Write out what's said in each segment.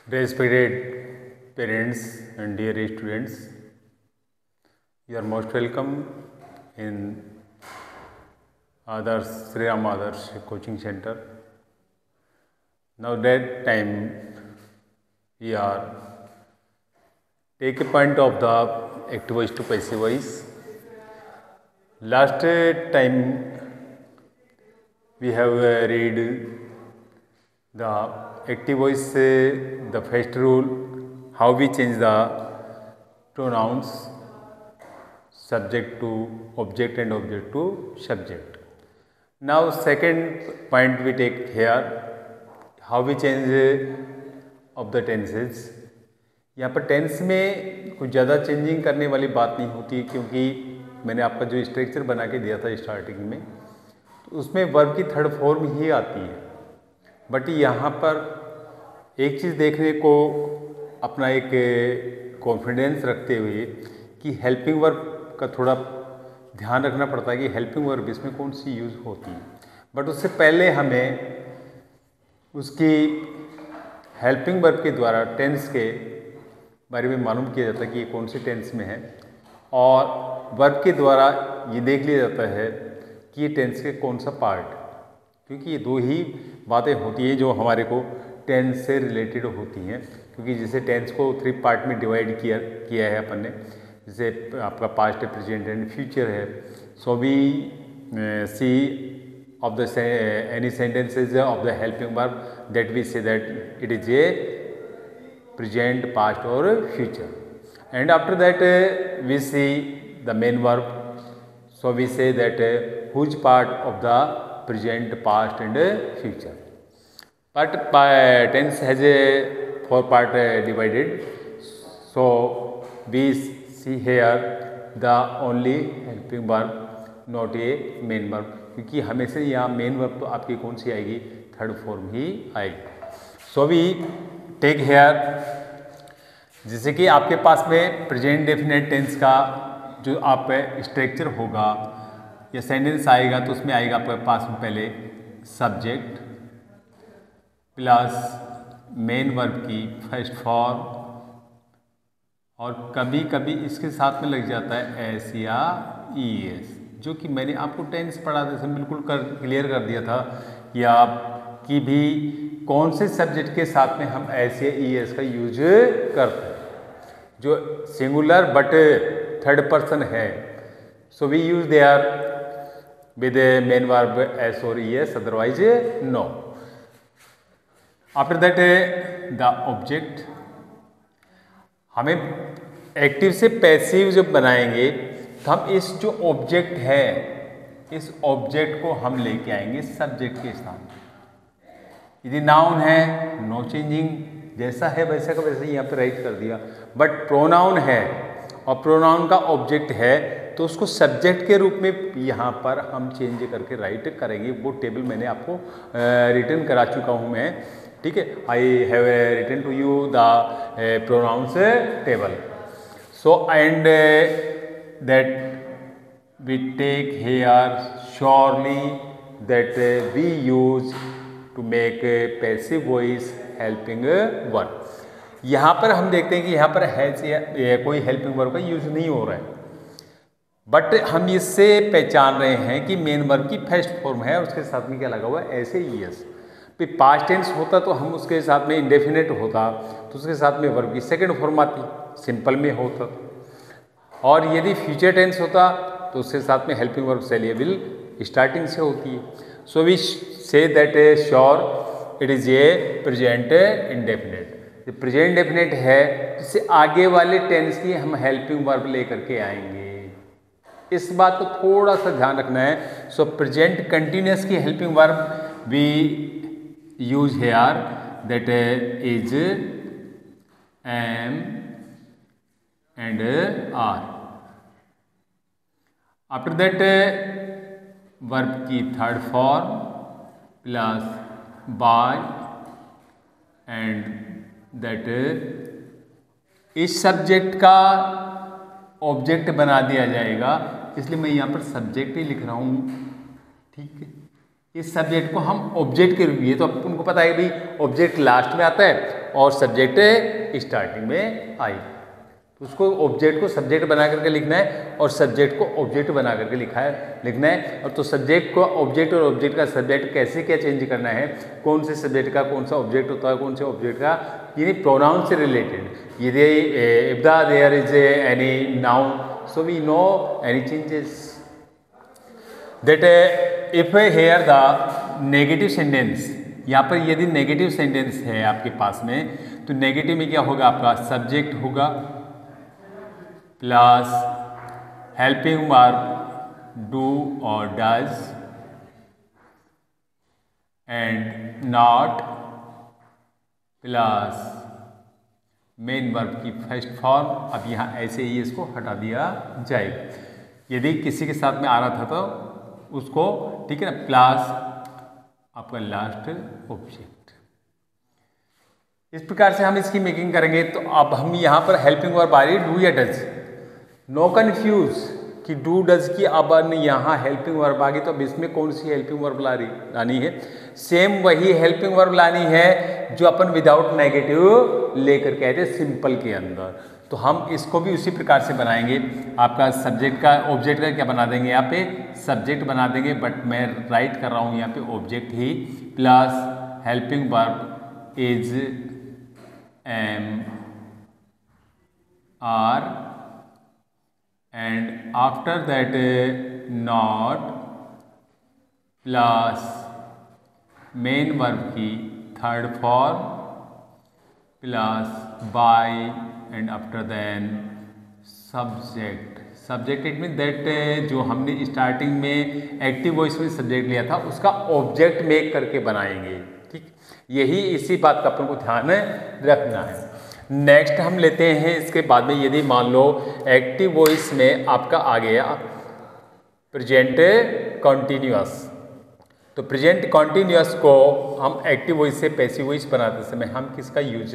Respected parents and dear students, you are most welcome in Adarsh Sriram Adarsh Coaching Center. Now that time we are take a point of the active voice to passive voice. Last time we have read the active voice, the first rule, how we change the pronouns subject to object and object to subject. Now second point we take here, how we change of the tenses. यहाँ पर tense में कुछ ज़्यादा changing करने वाली बात नहीं होती, क्योंकि मैंने आपका जो स्ट्रक्चर बना के दिया था स्टार्टिंग में, तो उसमें वर्ब की थर्ड फॉर्म ही आती है। बट यहाँ पर एक चीज़ देखने को अपना एक कॉन्फिडेंस रखते हुए कि हेल्पिंग वर्ब का थोड़ा ध्यान रखना पड़ता है कि हेल्पिंग वर्ब इसमें कौन सी यूज़ होती है। बट उससे पहले हमें उसकी हेल्पिंग वर्ब के द्वारा टेंस के बारे में मालूम किया जाता है कि ये कौन से टेंस में है, और वर्ब के द्वारा ये देख लिया जाता है कि ये टेंस के कौन सा पार्ट, क्योंकि ये दो ही बातें होती हैं जो हमारे को टेंस से रिलेटेड होती हैं। क्योंकि जैसे टेंस को 3 पार्ट में डिवाइड किया है अपन ने, जैसे आपका पास्ट है, प्रेजेंट एंड फ्यूचर है। So we see of the any sentences of the helping verb that we say that it is a present, past or future, and after that we see the main verb. So we say that whose part of the present, past and future. But tense has a 4 part divided. So we see here the only helping verb, not a main verb, क्योंकि हमेशा यहाँ main verb तो आपकी कौन सी आएगी, third form ही आएगी। So we take hair, जैसे कि आपके पास में प्रेजेंट डेफिनेट टेंस का जो आप स्ट्रक्चर होगा या सेंटेंस आएगा, तो उसमें आएगा आपके पास में पहले सब्जेक्ट प्लस मेन वर्ब की फर्स्ट फॉर्म, और कभी कभी इसके साथ में लग जाता है एस या ई एस, जो कि मैंने आपको टेंस पढ़ाते समय बिल्कुल क्लियर कर दिया था कि आप की भी कौन से सब्जेक्ट के साथ में हम एस या ई एस का यूज करते हैं, जो सिंगुलर बट थर्ड पर्सन है। So we use there with main verb S और E S, otherwise no. After that the object, हमें एक्टिव से पैसिव जब बनाएंगे तो हम इस जो ऑब्जेक्ट है, इस ऑब्जेक्ट को हम लेके आएंगे सब्जेक्ट के स्थान। यदि नाउन है, नो चेंजिंग, जैसा है वैसा का वैसे यहाँ पे राइट कर दिया। बट प्रोनाउन है और प्रोनाउन का ऑब्जेक्ट है, तो उसको सब्जेक्ट के रूप में यहाँ पर हम चेंज करके राइट करेंगे। वो टेबल मैंने आपको रिटर्न करा चुका हूँ मैं, ठीक है। I have written to you the pronounce table. So and that we take here surely that we use to make a passive voice helping verb। यहाँ पर हम देखते हैं कि यहाँ पर हैज या कोई हेल्पिंग वर्ब का यूज नहीं हो रहा है, बट हम इससे पहचान रहे हैं कि मेन वर्ब की फर्स्ट फॉर्म है, उसके साथ में क्या लगा हुआ है, ऐसे ई एस। फिर पास्ट टेंस होता तो हम उसके साथ में इंडेफिनेट होता तो उसके साथ में वर्ब की सेकेंड फॉर्म आती, सिंपल में होता। और यदि फ्यूचर टेंस होता तो उसके साथ में हेल्पिंग वर्ब सेलिएबल स्टार्टिंग से होती है। So we say that sure it is a present indefinite. Present definite है, इससे आगे वाले टेंस की हम हेल्पिंग वर्ब लेकर के आएंगे। इस बात को थोड़ा सा ध्यान रखना है। सो प्रेजेंट कंटिन्यूअस की helping verb we use here that is am and are। After that verb की third form plus by and that इस सब्जेक्ट का ऑब्जेक्ट बना दिया जाएगा, इसलिए मैं यहाँ पर सब्जेक्ट ही लिख रहा हूँ, ठीक है। इस सब्जेक्ट को हम ऑब्जेक्ट के रूप में, तो उनको पता है भाई ऑब्जेक्ट लास्ट में आता है और सब्जेक्ट स्टार्टिंग में आई। तो उसको ऑब्जेक्ट को सब्जेक्ट बना करके लिखना है और सब्जेक्ट को ऑब्जेक्ट बना करके लिखना है। और तो सब्जेक्ट को ऑब्जेक्ट और ऑब्जेक्ट का सब्जेक्ट कैसे क्या चेंज करना है, कौन से सब्जेक्ट का कौन सा ऑब्जेक्ट होता है, कौन से ऑब्जेक्ट का, यानी प्रोनाउन से रिलेटेड। यदि if there is any noun so we no any changes that if here the negative sentence, यहाँ पर यदि नेगेटिव सेंटेंस है आपके पास में तो नेगेटिव में क्या होगा, आपका सब्जेक्ट होगा प्लस हेल्पिंग वर्ब डू और does and not plus main verb की फर्स्ट फॉर्म। अब यहाँ ऐसे ही इसको हटा दिया जाएगा। यदि किसी के साथ में आ रहा था तो उसको, ठीक है ना, प्लस आपका लास्ट ऑब्जेक्ट। इस प्रकार से हम इसकी मेकिंग करेंगे। तो अब हम यहाँ पर हेल्पिंग वर्ब आ रही है डू या डज, नो कन्फ्यूज कि डू डज की अब यहाँ हेल्पिंग वर्ब आ गई, तो अब इसमें कौन सी हेल्पिंग वर्ब लानी है, सेम वही हेल्पिंग वर्ब लानी है जो अपन विदाउट नेगेटिव लेकर के आए थे सिंपल के अंदर। तो हम इसको भी उसी प्रकार से बनाएंगे। आपका सब्जेक्ट का ऑब्जेक्ट का क्या बना देंगे, यहाँ पे सब्जेक्ट बना देंगे, बट मैं राइट कर रहा हूँ यहाँ पे ऑब्जेक्ट ही, plus helping verb is am are and after that not plus main verb की third form plus by and after then subject। Subject it mean that जो हमने स्टार्टिंग में एक्टिव वॉइस में सब्जेक्ट लिया था उसका ऑब्जेक्ट मेक करके बनाएंगे। ठीक, यही इसी बात का अपन को ध्यान रखना है। नेक्स्ट हम लेते हैं इसके बाद में, यदि मान लो एक्टिव वॉइस में आपका आ गया प्रेजेंट कॉन्टिन्यूअस, तो प्रेजेंट कॉन्टिन्यूअस को हम एक्टिव वॉइस से पैसिव वॉइस बनाते समय हम किसका यूज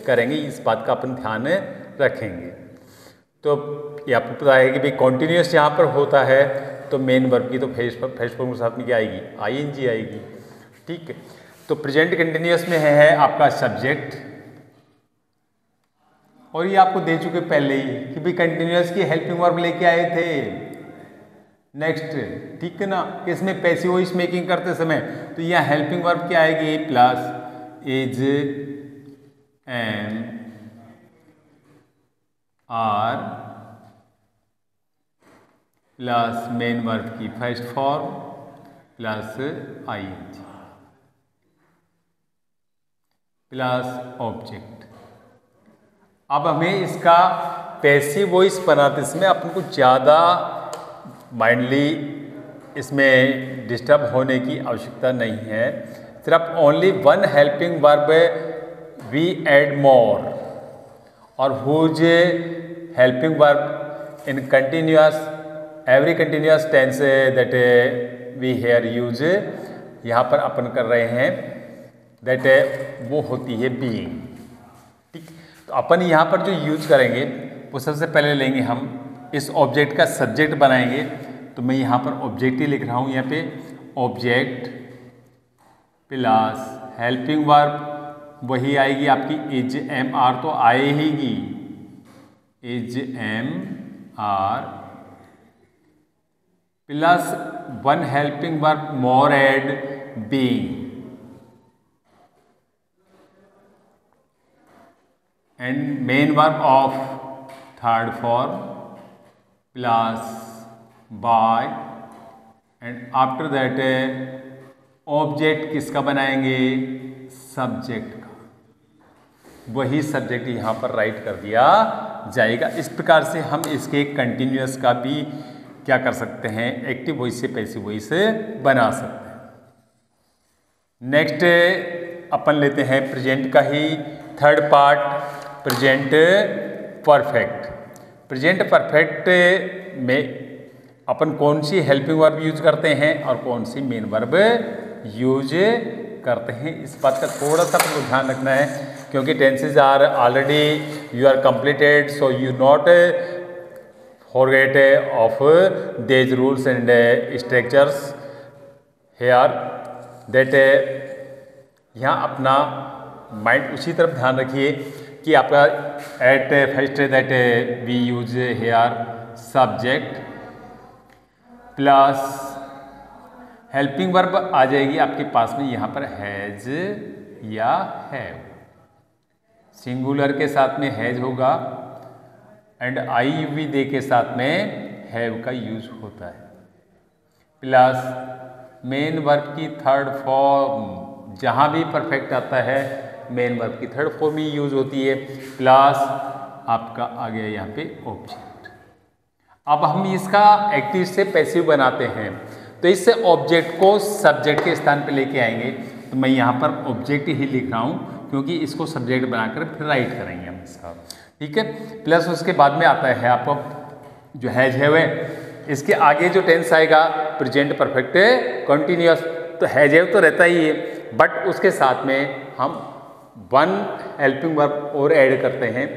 करेंगे, इस बात का अपन ध्यान रखेंगे। तो ये आपको पता है कि भाई कॉन्टिन्यूअस यहाँ पर होता है तो मेन वर्ब की तो फेस फॉर्म के साथ में क्या आएगी, आईएनजी आएगी। ठीक है, तो प्रेजेंट कंटिन्यूअस में है आपका सब्जेक्ट, और ये आपको दे चुके पहले ही कि भाई कंटिन्यूअस की हेल्पिंग वर्ब लेके आए थे। नेक्स्ट, ठीक है ना, इसमें पैसिव वॉइस मेकिंग करते समय तो यहाँ हेल्पिंग वर्ब क्या आएगी, plus is am are plus main verb की first form plus ING plus object. अब हमें इसका पैसिव वॉइस बनाते समय अपन को ज़्यादा माइंडली इसमें डिस्टर्ब होने की आवश्यकता नहीं है। सिर्फ only one helping verb we add more, और whose helping verb in continuous every continuous tense that we here use, यहाँ पर अपन कर रहे हैं दैट वो होती है बीइंग। ठीक, तो अपन यहाँ पर जो यूज करेंगे वो सबसे पहले लेंगे हम इस ऑब्जेक्ट का सब्जेक्ट बनाएंगे। तो मैं यहाँ पर ऑब्जेक्ट ही लिख रहा हूँ, यहाँ पे ऑब्जेक्ट प्लस हेल्पिंग वर्ब वही आएगी आपकी इज एम आर, तो आएगी is am are plus one helping verb more add being and main verb of third form plus by and after that object किसका बनाएंगे, सब्जेक्ट का, वही सब्जेक्ट यहाँ पर राइट कर दिया जाएगा। इस प्रकार से हम इसके कंटिन्यूअस का भी क्या कर सकते हैं, एक्टिव वॉइस से पैसिव वॉइस बना सकते हैं। नेक्स्ट अपन लेते हैं प्रेजेंट का ही third part, present perfect. Present perfect में अपन कौन सी हेल्पिंग वर्ब यूज करते हैं और कौन सी मेन वर्ब यूज करते हैं, इस बात का थोड़ा सा आपको ध्यान रखना है, क्योंकि tenses are already you are completed, so you not forget of these rules and structures here that यहाँ अपना माइंड उसी तरफ ध्यान रखिए कि आपका at first that we use here subject plus helping verb आ जाएगी आपके पास में यहाँ पर हैज या हैव। सिंगुलर के साथ में हैज होगा एंड आई वी दे के साथ में हैव का यूज होता है। प्लस मेन वर्ब की थर्ड फॉर्म जहाँ भी परफेक्ट आता है मेन वर्ब की थर्ड फॉर्म ही यूज होती है। प्लस आपका आ गया यहाँ पे ऑब्जेक्ट। अब हम इसका एक्टिव से पैसिव बनाते हैं तो इससे ऑब्जेक्ट को सब्जेक्ट के स्थान पे लेके आएंगे। तो मैं यहाँ पर ऑब्जेक्ट ही लिख रहा हूँ क्योंकि इसको सब्जेक्ट बनाकर फिर राइट करेंगे हम इसका, ठीक है। प्लस उसके बाद में आता है आपको जो हैज हैव है, इसके आगे जो टेंस आएगा प्रेजेंट परफेक्ट कंटिन्यूअस, तो हैज हैव तो रहता ही है बट उसके साथ में हम वन हेल्पिंग वर्ब और ऐड करते हैं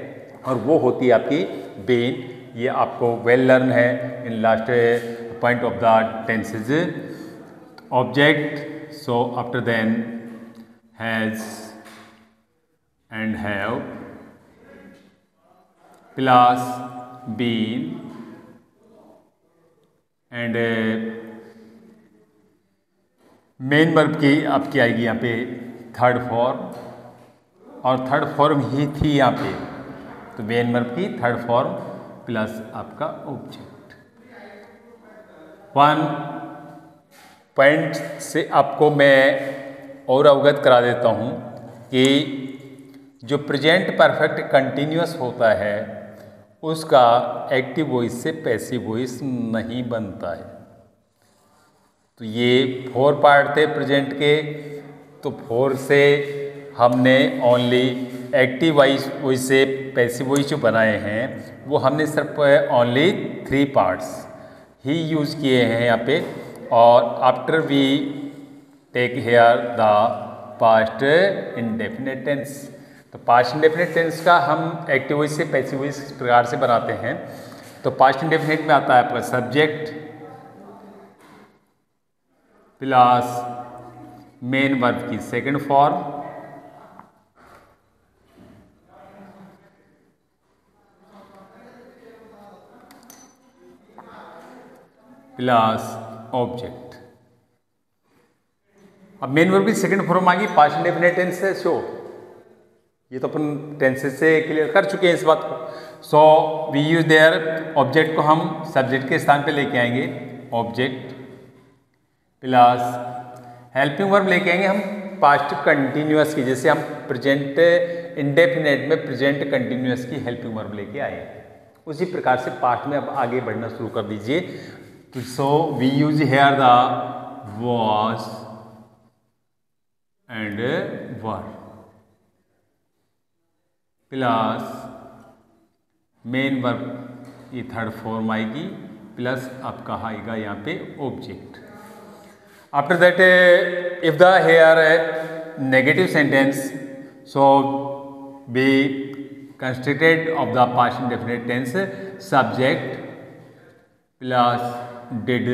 और वो होती है आपकी बीन। ये आपको वेल लर्न है in last point of the tenses. Object so after then has and have plus been and main verb की आपकी आएगी यहाँ पे थर्ड फॉर्म और थर्ड फॉर्म ही थी यहाँ पे, तो मेन वर्ब की थर्ड फॉर्म प्लस आपका ऑब्जेक्ट। वन पॉइंट से आपको मैं और अवगत करा देता हूँ कि जो प्रेजेंट परफेक्ट कंटिन्यूअस होता है उसका एक्टिव वॉइस से पैसिव वॉइस नहीं बनता है। तो ये 4 पार्ट थे प्रेजेंट के, तो 4 से हमने ओनली एक्टिव वॉइस से पैसिव वॉइस जो बनाए हैं वो हमने सिर्फ ओनली 3 पार्ट्स ही यूज़ किए हैं यहाँ पे। और after we take here the past indefinite tense, तो पास्ट इंडेफिनिट टेंस का हम एक्टिव वॉइस से पैसिव वॉइस इस प्रकार से बनाते हैं। तो पास्ट इंडेफिनिट में आता है आपका सब्जेक्ट प्लस मेन वर्ब की सेकंड फॉर्म प्लस ऑब्जेक्ट। अब मेन वर्ब की सेकंड फॉर्म आ गई पास्ट इंडेफिनिट टेंस से। सो ये तो अपन टेंसेस से क्लियर कर चुके हैं इस बात को। So we use there object को हम सब्जेक्ट के स्थान पे लेके आएंगे ऑब्जेक्ट प्लस हेल्पिंग वर्ब लेके आएंगे हम पास्ट कंटिन्यूअस की, जैसे हम प्रेजेंट इंडेफिनिट में प्रेजेंट कंटिन्यूअस की हेल्पिंग वर्ब लेके आए, उसी प्रकार से पास्ट में अब आगे बढ़ना शुरू कर दीजिए। तो so we use here the was and were plus main verb की थर्ड फॉर्म आएगी प्लस आपका आएगा यहाँ पे object. After that if the here negative sentence so be constructed of the past indefinite tense subject plus did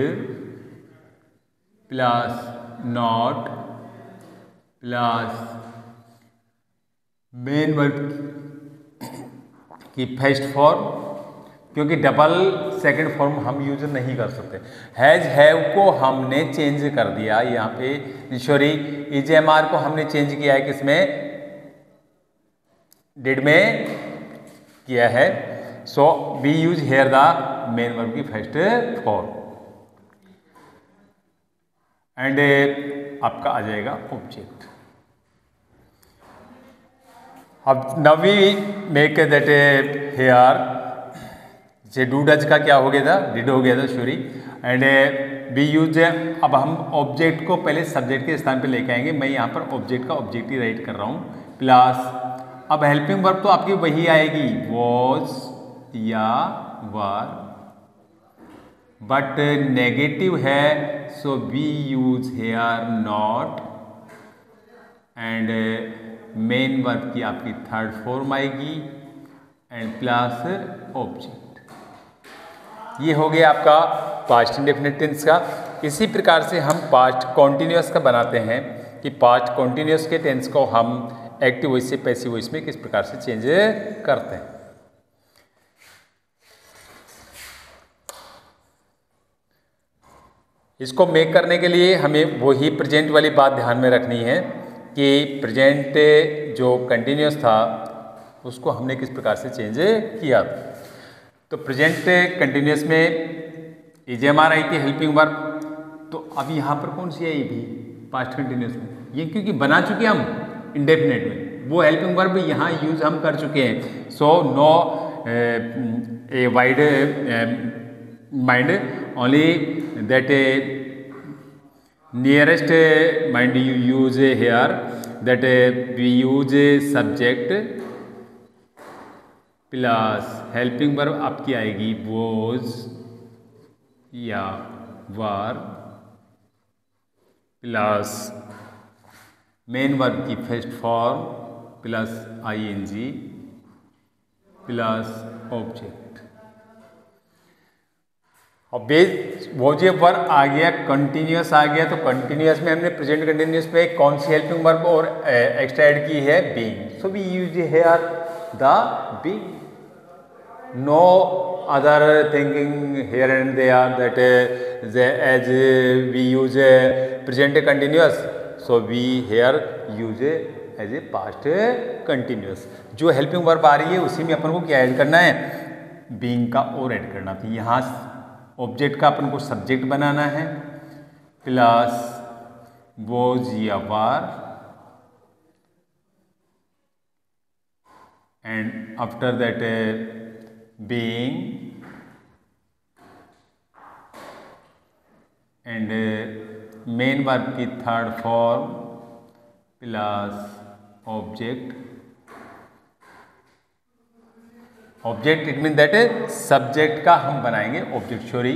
plus not plus main verb की first form, क्योंकि double second form हम use नहीं कर सकते। हैज हैव को हमने change कर दिया यहाँ पे, सॉरी EJMR को हमने चेंज किया है किसमें, डिड में किया है। So we use here the main verb की फर्स्ट फॉर्म एंड आपका आ जाएगा ऑब्जेक्ट। अब now we make that here, जे डू डज का क्या हो गया था, डिड हो गया था सॉरी, एंड वी यूज। अब हम ऑब्जेक्ट को पहले सब्जेक्ट के स्थान पे लेके आएंगे। मैं यहाँ पर ऑब्जेक्ट का ऑब्जेक्ट ही राइट कर रहा हूँ प्लस अब हेल्पिंग वर्ब तो आपकी वही आएगी वॉज या वर, बट नेगेटिव है so we use here not and main verb की आपकी थर्ड फॉर्म आएगी एंड प्लस ऑब्जेक्ट। ये हो गया आपका पास्ट इंडेफिनिट टेंस का। इसी प्रकार से हम पास्ट कॉन्टिन्यूअस का बनाते हैं कि पास्ट कॉन्टिन्यूअस के टेंस को हम एक्टिव वॉइस से पैसिव वॉइस में किस प्रकार से चेंज करते हैं। इसको मेक करने के लिए हमें वही प्रेजेंट वाली बात ध्यान में रखनी है कि प्रेजेंट जो कंटिन्यूस था उसको हमने किस प्रकार से चेंज किया। तो प्रेजेंट कंटिन्यूस में इजेएमआर आई थी हेल्पिंग वर्ब, तो अब यहाँ पर कौन सी आई भी पास्ट कंटिन्यूस में, ये क्योंकि बना चुके हम इंडेफिनेट में, वो हेल्पिंग वर्ब यहाँ यूज हम कर चुके हैं। So no a wide mind only that nearest mind you use here, that we use subject plus helping verb आपकी आएगी was या were plus मेन वर्ब की first form plus ing plus object. और base वो जो verb आ गया continuous आ गया, तो कंटिन्यूस में हमने प्रेजेंट कंटिन्यूस में कौन सी हेल्पिंग वर्ब और एक्स्ट्रा ऐड की है, being. So we use here the being, no other thinking here and there, that as we use present continuous, so we here use as a past continuous. जो helping verb आ रही है उसी में अपन को क्या ऐड करना है, बीइंग का और ऐड करना था। यहाँ ऑब्जेक्ट का अपन को सब्जेक्ट बनाना है प्लस वॉज या were and after that being and main verb की third form plus object. Object it mean that subject का हम बनाएंगे ऑब्जेक्ट। सॉरी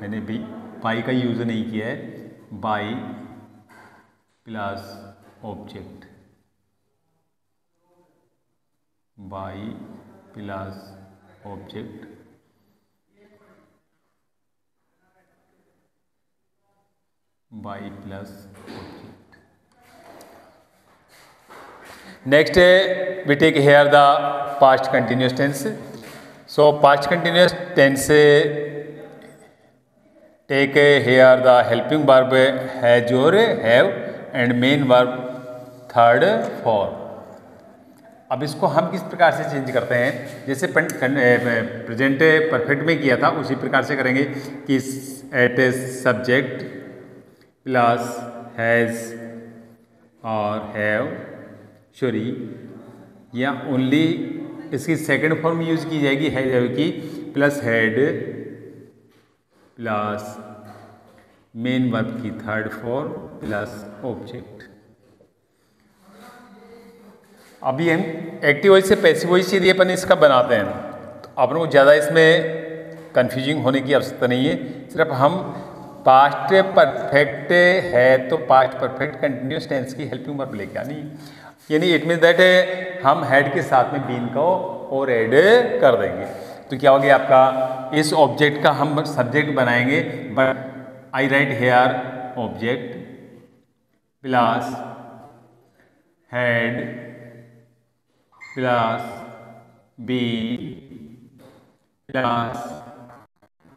मैंने भी बाई का यूज नहीं किया है, by plus object, by plus object, by plus object. Next we take here the past continuous tense. So past continuous tense take here the helping verb has or have and main verb third form. अब इसको हम किस प्रकार से change करते हैं, जैसे present perfect में किया था उसी प्रकार से करेंगे कि एट सब्जेक्ट प्लस हैज़ और हैव, सॉरी या ओनली इसकी सेकंड फॉर्म यूज की जाएगी हैव की, plus had plus main verb की थर्ड फॉर्म प्लस ऑब्जेक्ट। अभी हम एक्टिव वॉइस से पैसिव वॉइस यदि अपन इसका बनाते हैं तो अपन को ज़्यादा इसमें कंफ्यूजिंग होने की आवश्यकता नहीं है। सिर्फ हम पास्ट परफेक्ट है तो पास्ट परफेक्ट कंटिन्यूस टेंस की हेल्पिंग वर्ब लेके आनी है, यानी इट मीन दैट हम हेड के साथ में बीन को और ऐड कर देंगे। तो क्या हो गया आपका, इस ऑब्जेक्ट का हम सब्जेक्ट बनाएंगे, but I write here object plus had plus be plus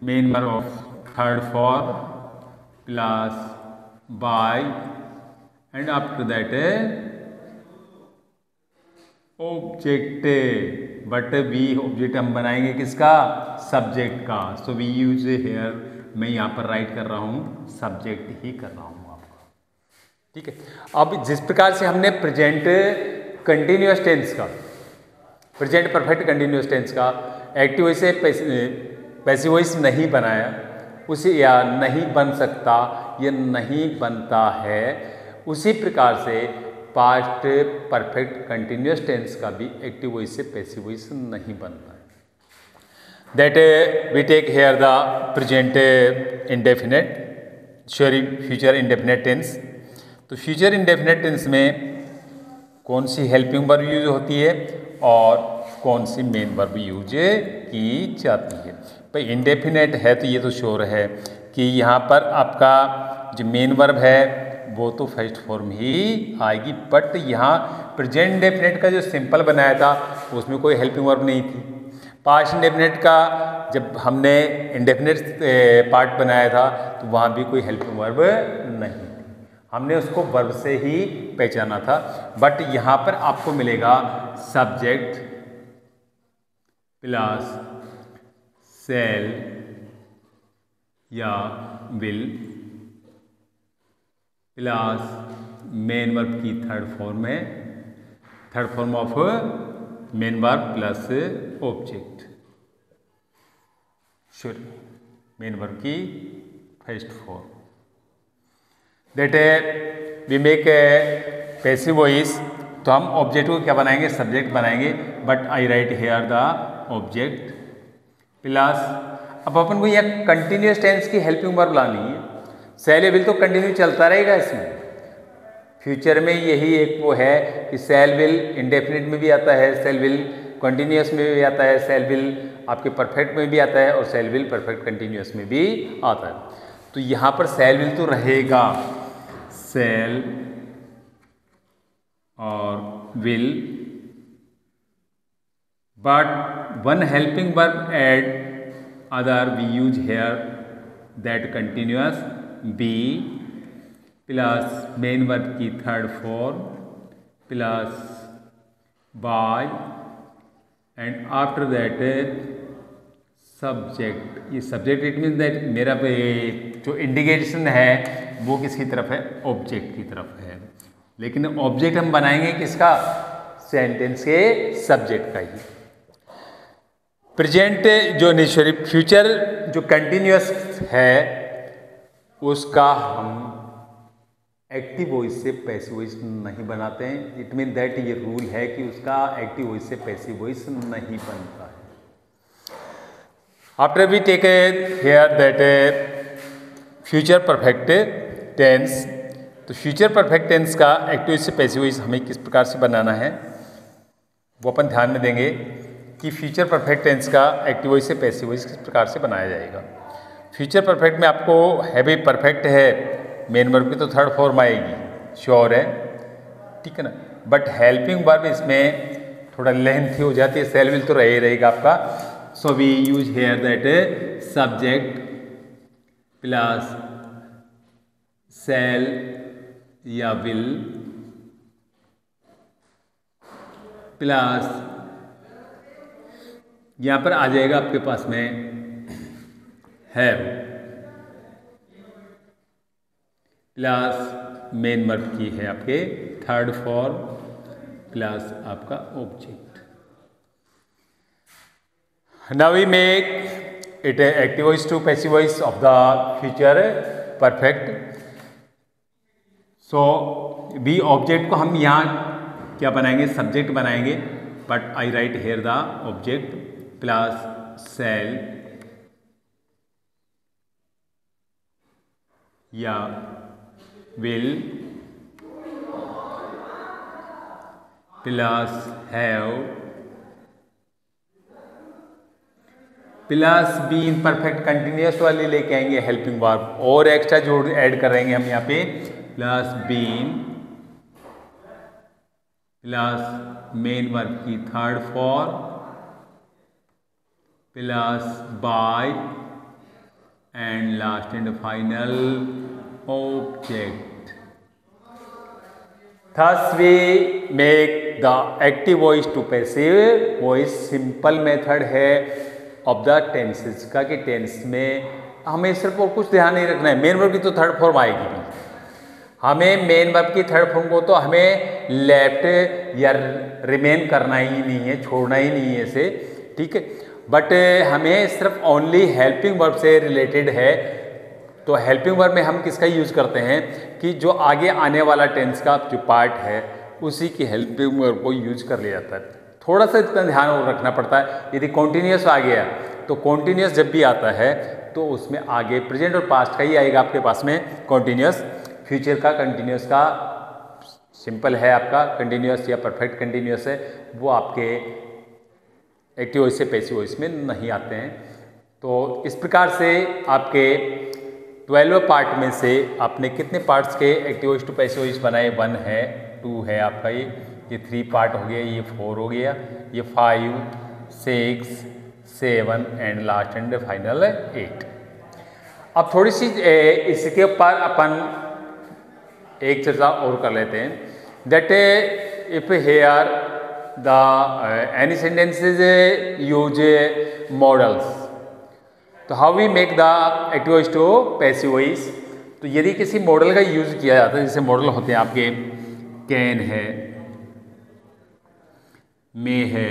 main verb of third form plus by and after that object. But we object हम बनाएंगे किसका, सब्जेक्ट का। सो वी यूज हेयर, मैं यहाँ पर राइट कर रहा हूँ सब्जेक्ट ही कर रहा हूँ आपका, ठीक है। अब जिस प्रकार से हमने प्रेजेंट कंटिन्यूअस टेंस का, प्रेजेंट परफेक्ट कंटिन्यूअस टेंस का एक्टिव वॉइस से पैसिव वॉइस नहीं बनाया, उसे या नहीं बन सकता, ये नहीं बनता है, उसी प्रकार से पास्ट परफेक्ट कंटिन्यूअस टेंस का भी एक्टिव वॉइस से पैसिव वॉइस नहीं बनता है। That we take here the present indefinite, sorry future indefinite tense. तो फ्यूचर इंडेफिनेट टेंस में कौन सी हेल्पिंग वर्ब यूज होती है और कौन सी मेन वर्ब यूज की जाती है। भाई इंडेफिनेट है तो ये तो श्योर है कि यहाँ पर आपका जो मेन वर्ब है वो तो फर्स्ट फॉर्म ही आएगी, बट यहाँ प्रेजेंट इंडेफिनिट का जो सिंपल बनाया था उसमें कोई हेल्पिंग वर्ब नहीं थी। पास्ट इंडेफिनिट का जब हमने इंडेफिनिट पार्ट बनाया था तो वहाँ भी कोई हेल्पिंग वर्ब नहीं थी, हमने उसको वर्ब से ही पहचाना था। बट यहाँ पर आपको मिलेगा सब्जेक्ट प्लस शैल या विल प्लस मेन वर्ब की थर्ड फॉर्म है, third form of main verb plus object, sorry main verb की first form. That we make passive voice, तो हम ऑब्जेक्ट को क्या बनाएंगे, सब्जेक्ट बनाएंगे, but I write here the object plus, अब अपन को यह कंटिन्यूस टेंस की हेल्पिंग वर्ब लानी है। शैल या विल तो कंटिन्यू चलता रहेगा इसमें, फ्यूचर में यही एक वो है कि शैल विल इंडेफिनिट में भी आता है, शैल विल कंटिन्यूस में भी आता है, शैल विल आपके परफेक्ट में भी आता है और शैल विल परफेक्ट कंटिन्यूस में भी आता है। तो यहाँ पर शैल विल तो रहेगा, शैल और will, but one helping verb add other we use here that continuous be plus main verb की third form plus by and after that subject. ये सब्जेक्ट इट मीन दैट मेरा जो इंडिकेशन है वो किसकी तरफ है, ऑब्जेक्ट की तरफ है, लेकिन ऑब्जेक्ट हम बनाएंगे किसका, सेंटेंस के सब्जेक्ट का ही। प्रेजेंट जो सॉरी फ्यूचर जो कंटिन्यूअस है उसका हम एक्टिव वॉइस से पैसिव वॉइस नहीं बनाते हैं। इट मीन दैट ये रूल है कि उसका एक्टिव वॉइस से पैसिव वॉइस नहीं बनता है। After we take here that future perfect tense, तो फ्यूचर परफेक्ट टेंस का एक्टिव वॉइस से पैसिव वॉइस हमें किस प्रकार से बनाना है वो अपन ध्यान में देंगे कि फ्यूचर परफेक्ट टेंस का एक्टिव वॉइस से पैसिव वॉइस किस प्रकार से बनाया जाएगा। फ्यूचर परफेक्ट में आपको हैवी परफेक्ट है, मेन वर्ब की तो थर्ड फॉर्म आएगी, श्योर है, ठीक है ना, बट हेल्पिंग वर्ब इसमें थोड़ा लेंथी हो जाती है, शैल विल तो रहे रहेगा आपका। So we use here that subject plus shall या विल प्लस यहाँ पर आ जाएगा आपके पास में हैव प्लस मेन वर्ब की है आपके थर्ड फॉर्म प्लस आपका object. Now we make it active voice to passive voice of the future perfect. So be object को हम यहाँ क्या बनाएंगे, सब्जेक्ट बनाएंगे, but I write here the object plus shall या will plus have plus be in perfect continuous वाली लेके आएंगे हेल्पिंग वर्ब, और एक्स्ट्रा जोड़ ऐड करेंगे हम यहाँ पे plus been plus main verb की third form plus by and last and final object. Thus we make the active voice to passive voice. Simple method है ऑफ द टेंसेस का कि टेंस में हमें सिर्फ और कुछ ध्यान नहीं रखना है, मेन वर्ब की तो थर्ड फॉर्म आएगी भी, हमें मेन वर्ब की थर्ड फॉर्म को तो हमें लेफ्ट या रिमेन करना ही नहीं है, छोड़ना ही नहीं है इसे, ठीक है, बट हमें सिर्फ ओनली हेल्पिंग वर्ब से रिलेटेड है। तो हेल्पिंग वर्ब में हम किसका यूज करते हैं कि जो आगे आने वाला टेंस का जो पार्ट है उसी की हेल्पिंग वर्ब को यूज कर लिया जाता है। थोड़ा सा इतना ध्यान और रखना पड़ता है, यदि कॉन्टिन्यूस आ गया तो कॉन्टिन्यूस जब भी आता है तो उसमें आगे प्रेजेंट और पास्ट का ही आएगा आपके पास में कॉन्टिन्यूस। फ्यूचर का कंटिन्यूस का सिंपल है आपका कंटिन्यूस या परफेक्ट कंटिन्यूस है, वो आपके एक्टिव वॉइस से पैसिव वॉइस में नहीं आते हैं। तो इस प्रकार से आपके 12 पार्ट में से आपने कितने पार्ट्स के active voice to passive voice बनाए? 1 है, 2 है आपका, ये 3 पार्ट हो गया, ये 4 हो गया, ये 5, 6, 7 एंड लास्ट एंड फाइनल 8। अब थोड़ी सी इसके ऊपर अपन एक चर्चा और कर लेते हैं, that if here the any sentences use modals, तो how we make the active voice to passive voice. तो यदि किसी मॉडल का यूज किया जाता है, जैसे मॉडल होते हैं आपके कैन है, मे है,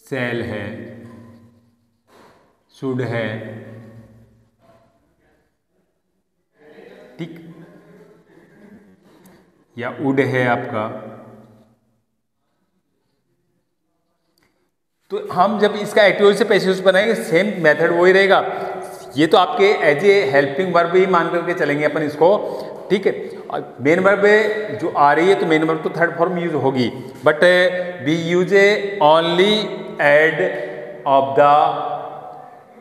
सेल है, शुड है, ठीक, या वुड है आपका। तो हम जब इसका एक्टिव वॉइस से पैसिव वॉइस बनाएंगे, सेम मेथड वही रहेगा। ये तो आपके एज ए हेल्पिंग वर्ब ही मान करके चलेंगे अपन इसको, ठीक है। मेन वर्ब जो आ रही है तो मेन वर्ब तो थर्ड फॉर्म यूज होगी, but we use a only add of the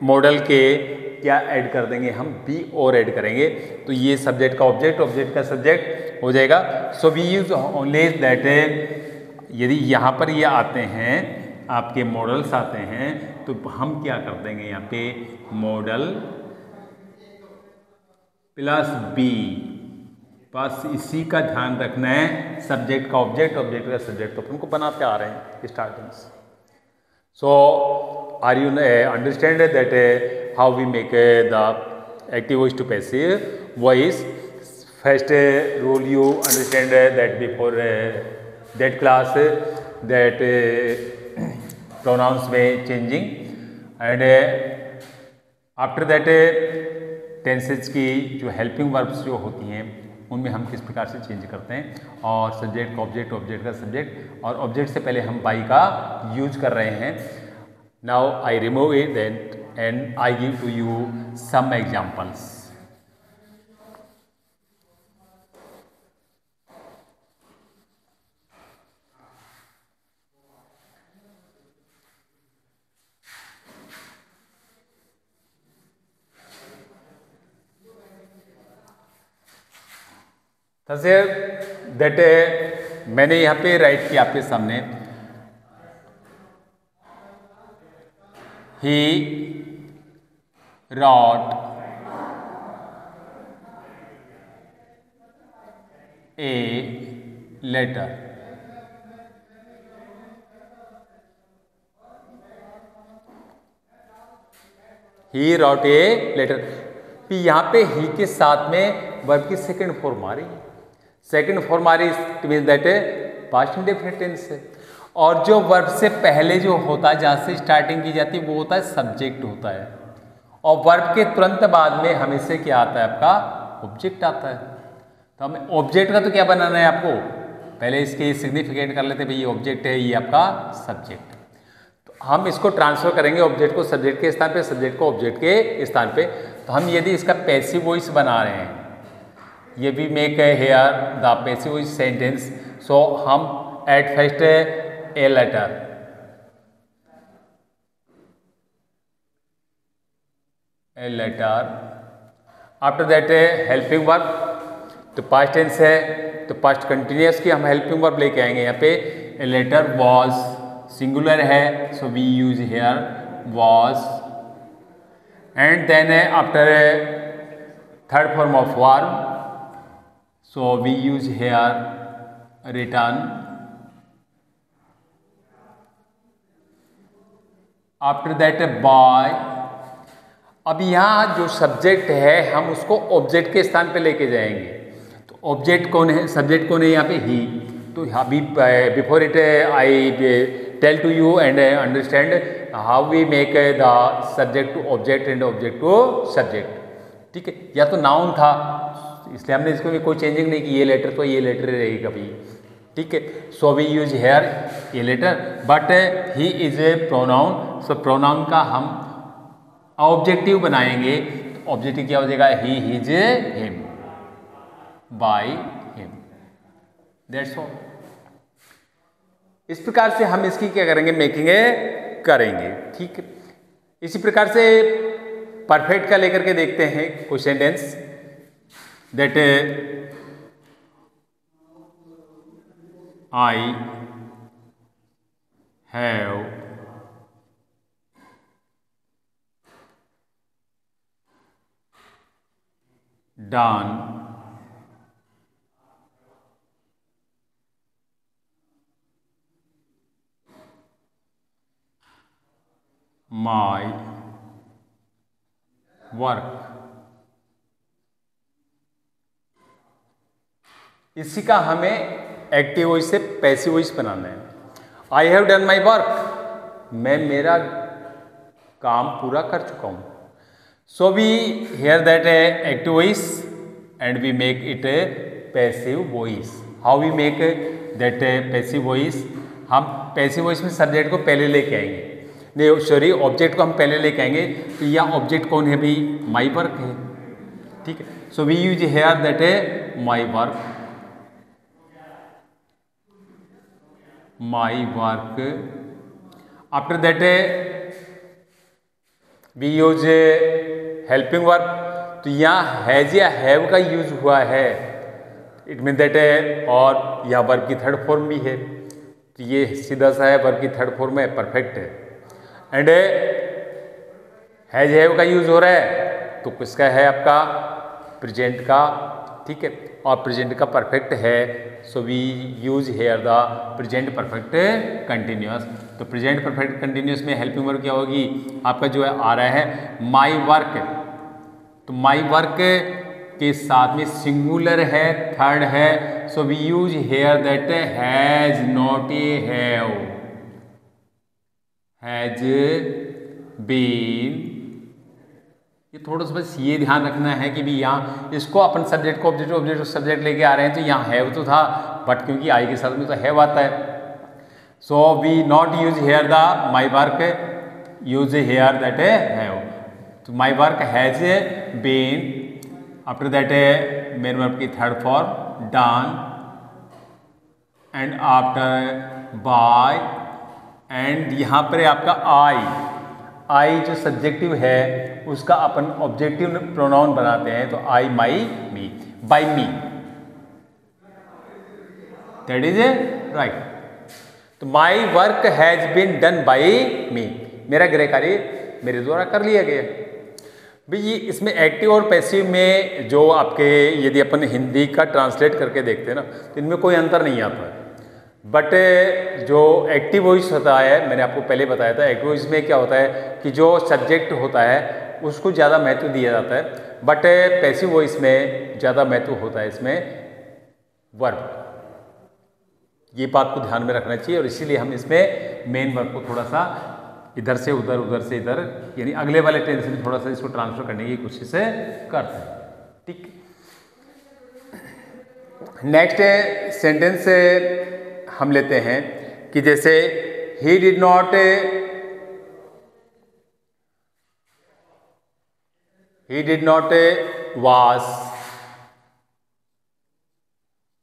modal के क्या ऐड कर देंगे हम? बी और ऐड करेंगे, तो ये सब्जेक्ट का ऑब्जेक्ट, ऑब्जेक्ट का सब्जेक्ट हो जाएगा। So we use only that, यदि यहाँ पर ये आते हैं आपके मॉडल्स आते हैं, तो हम क्या कर देंगे यहाँ पे? मॉडल प्लस बी, बस इसी का ध्यान रखना है। सब्जेक्ट का ऑब्जेक्ट, ऑब्जेक्ट का सब्जेक्ट, तो अपन को बनाते आ रहे हैं स्टार्टिंग से। So are you understand that how we make the active voice to passive voice? First rule you understand that before that class that pronouns में changing, and after that tenses की जो helping verbs जो होती हैं उनमें हम किस प्रकार से चेंज करते हैं, और सब्जेक्ट का ऑब्जेक्ट, ऑब्जेक्ट का सब्जेक्ट, और ऑब्जेक्ट से पहले हम बाई का यूज कर रहे हैं। Now I remove it that and I give to you some examples. That मैंने यहाँ पे राइट किया आपके सामने, he wrote a letter. He wrote a letter, यहाँ पे ही के साथ में वर्ब की सेकेंड फॉर्म आ रही है। सेकेंड फॉर्म आ रही it mean that past indefinite tense है, और जो वर्ब से पहले जो होता है, जहाँ से स्टार्टिंग की जाती है, वो होता है सब्जेक्ट होता है, और वर्ब के तुरंत बाद में हमेशा क्या आता है? आपका ऑब्जेक्ट आता है। तो हमें ऑब्जेक्ट का तो क्या बनाना है आपको? पहले इसके सिग्निफिकेंट कर लेते हैं, भाई ये ऑब्जेक्ट है, ये आपका सब्जेक्ट। तो हम इसको ट्रांसफर करेंगे ऑब्जेक्ट को सब्जेक्ट के स्थान पे, सब्जेक्ट को ऑब्जेक्ट के स्थान पे। तो हम यदि इसका पैसिव वॉइस बना रहे हैं, ये भी make here the passive voice sentence, so हम at first a letter, a letter, after that helping verb, तो पास्ट टेंस है तो पास्ट कंटिन्यूअस की हम हेल्पिंग वर्ब लेके आएंगे यहाँ पे। ए लेटर वॉज सिंगुलर है, so we use here was, and then after third form of verb, so we use here return, after that boy। अब यहाँ जो सब्जेक्ट है हम उसको ऑब्जेक्ट के स्थान पे लेके जाएंगे, तो ऑब्जेक्ट कौन है? सब्जेक्ट कौन है यहाँ पे? ही। तो अभी before it I tell to you and understand how we make the subject to object and object to subject, ठीक है। या तो नाउन था इसलिए हमने इसको भी कोई चेंजिंग नहीं की, ये लेटर तो ये लेटर रहेगी कभी, ठीक है। सो वी यूज हेयर ये letter, but he is a pronoun, so pronoun का हम ऑब्जेक्टिव बनाएंगे। तो ऑब्जेक्टिव क्या हो जाएगा? He, his, him, by him, that's all. इस प्रकार से हम इसकी क्या करेंगे? मेकिंग करेंगे, ठीक है। इसी प्रकार से परफेक्ट का लेकर के देखते हैं question tense that I have done my work. इसी का हमें एक्टिव वॉइस से पैसिव वॉइस बनाना है। I have done my work, मैं मेरा काम पूरा कर चुका हूं। So we here that active voice and we make it a passive voice. How we make that passive voice? हम पैसिव वॉइस में सब्जेक्ट को पहले लेके आएंगे, नहीं सॉरी ऑब्जेक्ट को हम पहले लेके आएंगे। तो यह ऑब्जेक्ट कौन है भाई? माई वर्क है, ठीक है। So we use here that a my work, my work. After that we use helping work. तो यहाँ हैज या हैव का यूज हुआ है, इट मीन दैट और यह वर्ब की थर्ड फॉर्म भी है। तो ये सीधा सा है, वर्ब की थर्ड फॉर्म है, परफेक्ट है। एंड हैज हैव का यूज हो रहा है तो किसका है? आपका प्रेजेंट का, ठीक है। और प्रेजेंट का परफेक्ट है, so we use here the present perfect continuous. तो प्रेजेंट परफेक्ट कंटिन्यूअस में हेल्पिंग वर्ब क्या होगी? आपका जो है आ रहा है माई वर्क। तो माई वर्क के साथ में सिंगुलर है, थर्ड है, so we use here that has not a have, has been. ये थोड़ा सा बस ये ध्यान रखना है कि भी यहाँ इसको अपन सब्जेक्ट को ऑब्जेक्ट, ऑब्जेक्ट सब्जेक्ट लेके आ रहे हैं, तो यहाँ हैव तो था, बट क्योंकि आई के साथ में तो हैव आता है, so we not use here the my work, use here that have. तो my work has been, after that main verb की third form done, and after by, and यहाँ पर आपका आई जो सब्जेक्टिव है उसका अपन ऑब्जेक्टिव प्रोनाउन बनाते हैं। तो I, my, me, by me, that is right. तो my work has been done by me, मेरा गृह कार्य मेरे द्वारा कर लिया गया। भाई इसमें एक्टिव और पैसिव में जो आपके यदि अपन हिंदी का ट्रांसलेट करके देखते हैं ना, तो इनमें कोई अंतर नहीं आता है। बट जो एक्टिव वॉइस होता है, मैंने आपको पहले बताया था, एक्टिव वॉइस में क्या होता है कि जो सब्जेक्ट होता है उसको ज़्यादा महत्व दिया जाता है, बट पैसिव वॉइस में ज़्यादा महत्व होता है इसमें वर्ब। ये बात को ध्यान में रखना चाहिए, और इसीलिए हम इसमें मेन वर्ब को थोड़ा सा इधर से उधर, उधर से इधर, यानी अगले वाले टेंस में थोड़ा सा इसको ट्रांसफर करने की कोशिश करते हैं, ठीक। नेक्स्ट सेंटेंस हम लेते हैं कि जैसे he did not wash,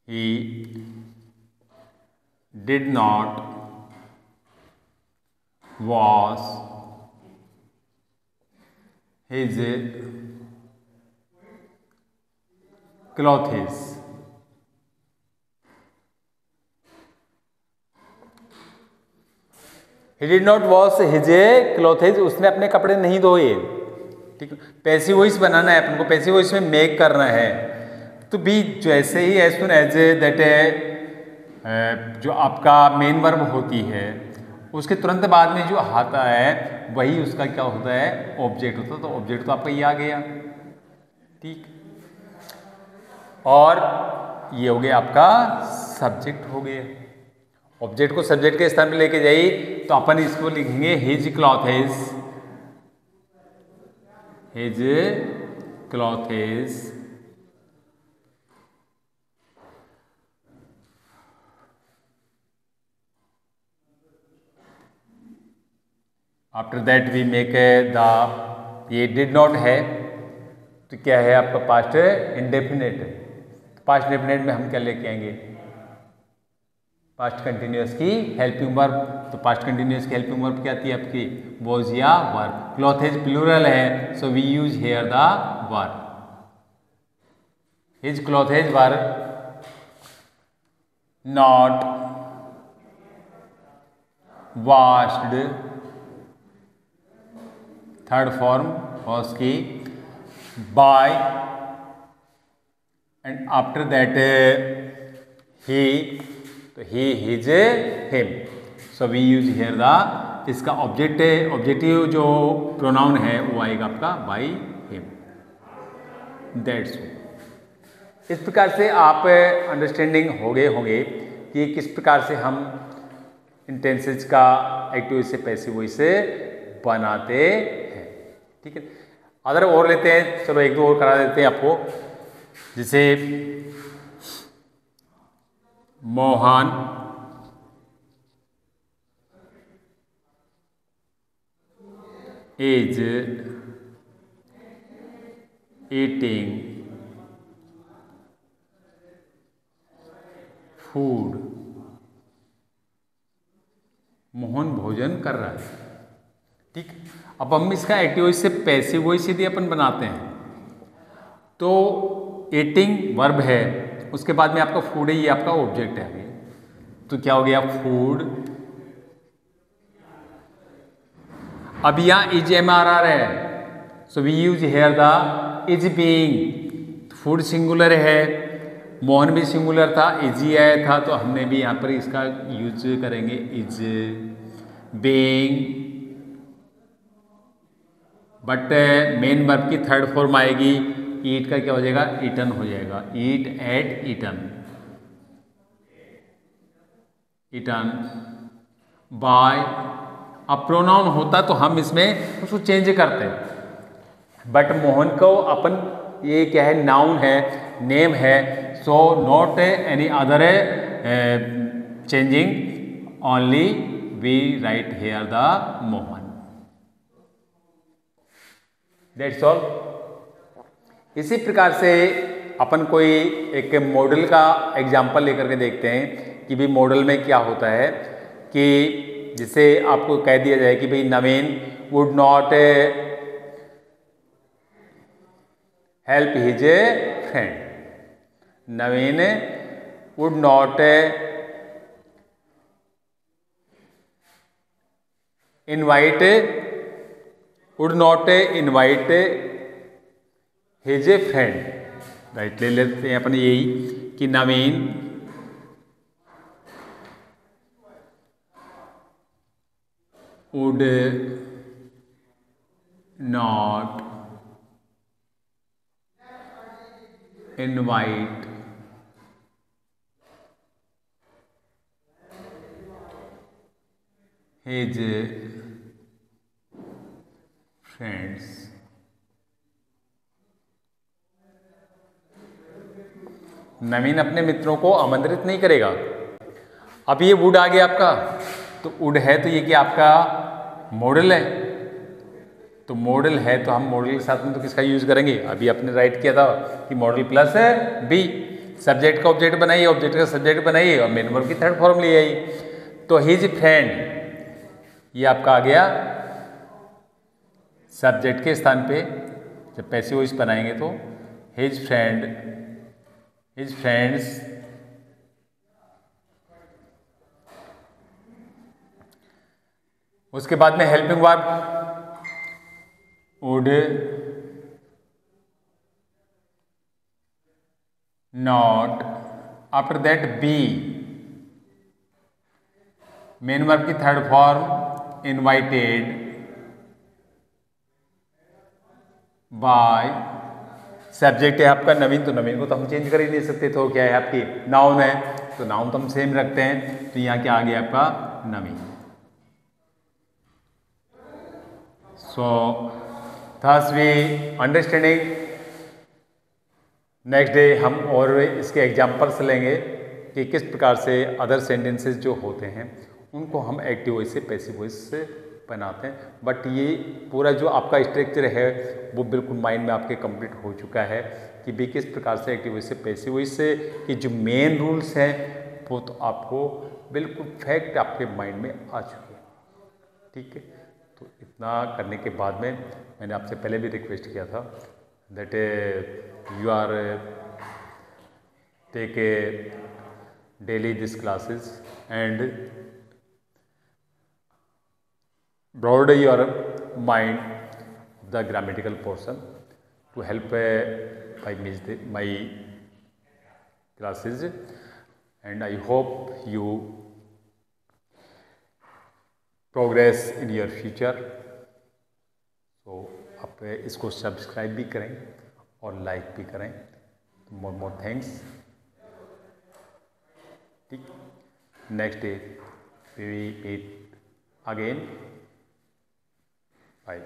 he did not wash his clothes। He did not wash his clothes, उसने अपने कपड़े नहीं धोए, ठीक है। पैसिव वॉइस बनाना है अपन को, पैसिव वॉइस में मेक करना है। तो भी जैसे ही एज सुन एज दैट जो आपका मेन वर्ब होती है उसके तुरंत बाद में जो आता है वही उसका क्या होता है? ऑब्जेक्ट होता है। तो ऑब्जेक्ट तो आपका ये आ गया, ठीक। और ये हो गया आपका सब्जेक्ट हो गया। ऑब्जेक्ट को सब्जेक्ट के स्थान पे लेके जाइए तो अपन इसको लिखेंगे his clothes, his clothes. After that we make the, ये डिड नॉट है तो क्या है आपका? Past indefinite. पास्ट इंडेफिनेट में हम क्या लेके आएंगे? पास्ट कंटिन्यूअस की हेल्पिंग वर्ब। तो पास्ट कंटिन्यूअस की हेल्पिंग वर्ब क्या आती है आपकी? वॉज या वर। क्लॉथेज प्लूरल है, so we use here the were. His clothes were not washed, third form was की by, and after that he, तो he, his, him, so we use here the, इसका objective जो pronoun है वो आएगा आपका by him, that's all। इस प्रकार से आप अंडरस्टैंडिंग हो गए होंगे कि किस प्रकार से हम इंटेंसेज का एक्टिव से पैसिव वॉइस से बनाते हैं। ठीक है, अदर और लेते हैं, चलो एक दो और करा देते हैं आपको। जैसे Mohan is eating food, Mohan भोजन कर रहा है। ठीक, अब हम इसका एक्टिव वॉइस से पैसिव वॉइस यदि अपन बनाते हैं तो ईटिंग वर्ब है, उसके बाद में आपका फूड है, ये आपका ऑब्जेक्ट है। तो क्या हो गया? फूड। अब यहाँ इज एम आर आर है, so we use here the is being. Food singular है, मोहन भी सिंगुलर था, इज ही आया था, तो हमने भी यहाँ पर इसका यूज करेंगे is being. But main verb की थर्ड फॉर्म आएगी, ईट का क्या हो जाएगा? ईटन हो जाएगा। ईट, एट, ईटन, ईटन बाय। अब प्रोनाउन होता तो हम इसमें उसको चेंज करते हैं, बट मोहन को अपन ये क्या है? नाउन है, नेम है, so not any other changing, only we write here the Mohan, that's all. इसी प्रकार से अपन कोई एक मॉडल का एग्जाम्पल लेकर के देखते हैं कि भाई मॉडल में क्या होता है कि जिसे आपको कह दिया जाए कि भाई Naveen would not help his friend, Naveen would not invite, would not invite his friend. Right, ले लेते हैं अपन यही कि Naveen would not invite his friends. Naveen अपने मित्रों को आमंत्रित नहीं करेगा। अब ये वुड आ गया आपका, तो वुड है तो ये क्या आपका मॉडल है, तो मॉडल है तो हम मॉडल के साथ में तो किसका यूज करेंगे? अभी आपने राइट किया था कि मॉडल प्लस बी, सब्जेक्ट का ऑब्जेक्ट बनाइए, ऑब्जेक्ट का सब्जेक्ट बनाइए और मेन वर्ब की थर्ड फॉर्म ले आई। तो हिज फ्रेंड ये आपका आ गया सब्जेक्ट के स्थान पे, जब पैसिव वॉइस बनाएंगे तो हिज फ्रेंड, हिज फ्रेंड्स, उसके बाद में helping verb would not, after that be, main verb की third form invited by, subject है आपका नवीन, तो नवीन को तो हम चेंज कर ही नहीं सकते, तो क्या है आपकी नाउन है, तो नाउन तो हम सेम रखते हैं, तो यहाँ क्या आ गया आपका नवीन। सो thus we understanding, next day हम और इसके एग्जाम्पल्स लेंगे कि किस प्रकार से अदर सेंटेंसेस जो होते हैं उनको हम एक्टिव वॉइस से पैसिव वॉइस से बनाते हैं। बट ये पूरा जो आपका स्ट्रक्चर है वो बिल्कुल माइंड में आपके कंप्लीट हो चुका है कि भी किस प्रकार से एक्टिव वॉइस से पैसिव वॉइस से कि जो मेन रूल्स हैं वो तो आपको बिल्कुल फैक्ट आपके माइंड में आ चुके हैं, ठीक है। तो इतना करने के बाद में मैंने आपसे पहले भी रिक्वेस्ट किया था that you are take a daily this classes and broaden your mind the grammatical portion to help my classes, and I hope you progress in your future. So आप इसको सब्सक्राइब भी करें और लाइक भी करें। More thanks. ठीक, next day we meet again. Bye.